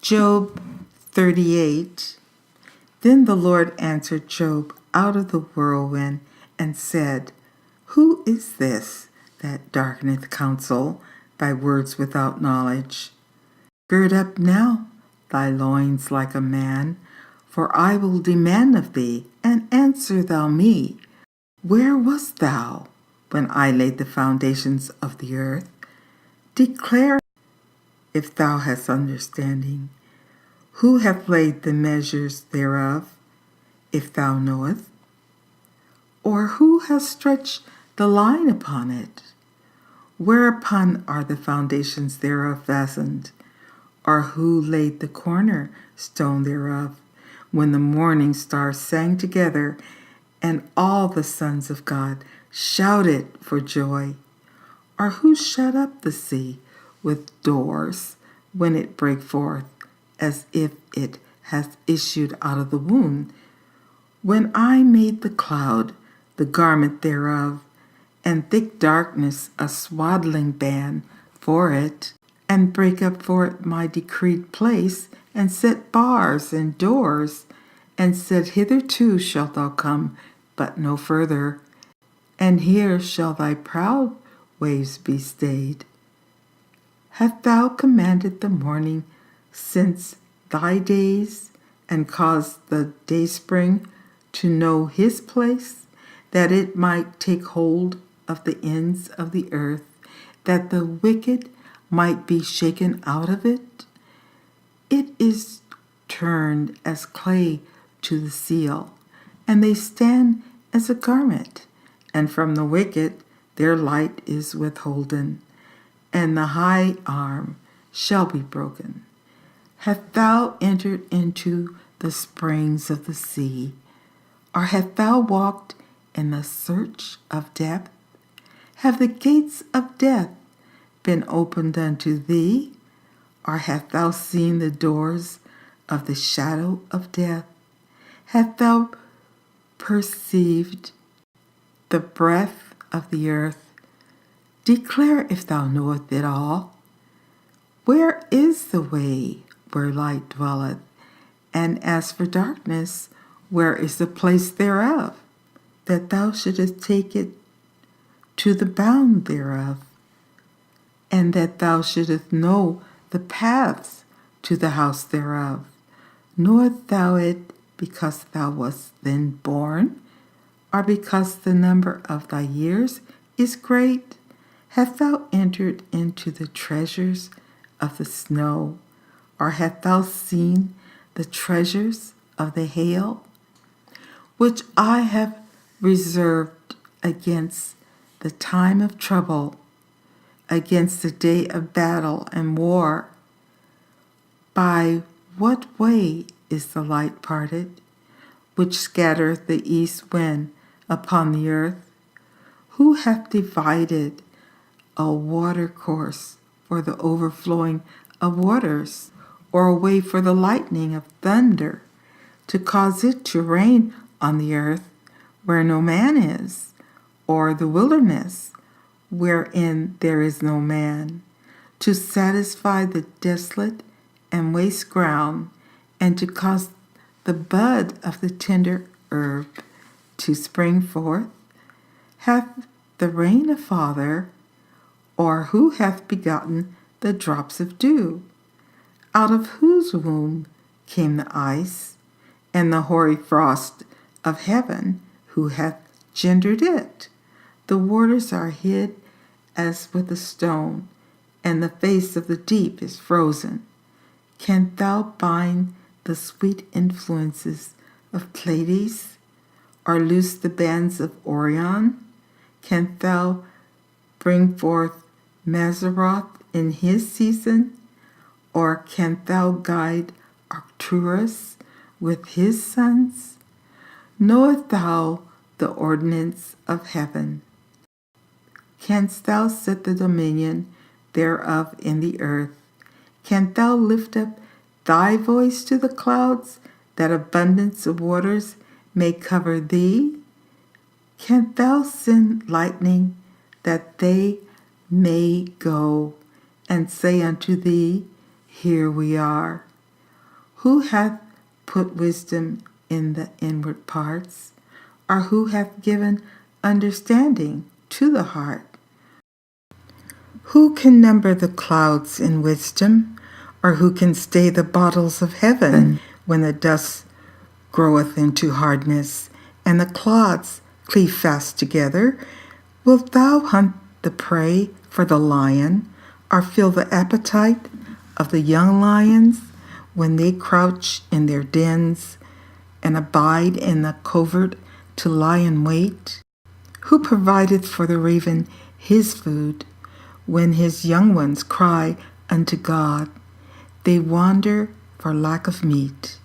Job 38. Then the Lord answered Job out of the whirlwind and said, Who is this that darkeneth counsel by words without knowledge? Gird up now thy loins like a man, for I will demand of thee, and answer thou me. Where wast thou when I laid the foundations of the earth? Declare, if thou hast understanding. Who hath laid the measures thereof, if thou knowest? Or who hath stretched the line upon it? Whereupon are the foundations thereof fastened? Or who laid the corner stone thereof, when the morning stars sang together, and all the sons of God shouted for joy? Or who shut up the sea with doors, when it brake forth, as if it hath issued out of the womb? When I made the cloud the garment thereof, and thick darkness a swaddling band for it, and break up for it my decreed place, and set bars and doors, and said, Hitherto shalt thou come, but no further, and here shall thy proud waves be stayed. Hast thou commanded the morning since thy days, and caused the dayspring to know his place, that it might take hold of the ends of the earth, that the wicked might be shaken out of it? It is turned as clay to the seal, and they stand as a garment, and from the wicked their light is withholden, and the high arm shall be broken. Hast thou entered into the springs of the sea, or hast thou walked in the search of depth? Have the gates of death been opened unto thee, or hast thou seen the doors of the shadow of death? Hast thou perceived the breadth of the earth? Declare, if thou knowest it all. Where is the way where light dwelleth? And as for darkness, where is the place thereof? That thou shouldest take it to the bound thereof, and that thou shouldest know the paths to the house thereof. Knowest thou it because thou wast then born, or because the number of thy years is great? Hast thou entered into the treasures of the snow, or hast thou seen the treasures of the hail, which I have reserved against the time of trouble, against the day of battle and war? By what way is the light parted, which scattereth the east wind upon the earth? Who hath divided a watercourse for the overflowing of waters, or a way for the lightning of thunder, to cause it to rain on the earth where no man is, or the wilderness wherein there is no man, to satisfy the desolate and waste ground, and to cause the bud of the tender herb to spring forth? Hath the rain a father, or who hath begotten the drops of dew? Out of whose womb came the ice, and the hoary frost of heaven? Who hath gendered it? The waters are hid as with a stone, and the face of the deep is frozen. Canst thou bind the sweet influences of Pleiades, or loose the bands of Orion? Canst thou bring forth Mazzaroth in his season, or canst thou guide Arcturus with his sons? Knowest thou the ordinance of heaven? Canst thou set the dominion thereof in the earth? Canst thou lift up thy voice to the clouds, that abundance of waters may cover thee? Canst thou send lightning, that they may go, and say unto thee, Here we are? Who hath put wisdom in the inward parts? Or who hath given understanding to the heart? Who can number the clouds in wisdom? Or who can stay the bottles of heaven when the dust groweth into hardness, and the clods cleave fast together? Wilt thou hunt the prey for the lion, or fill the appetite of the young lions when they crouch in their dens and abide in the covert to lie in wait? Who provideth for the raven his food when his young ones cry unto God? They wander for lack of meat.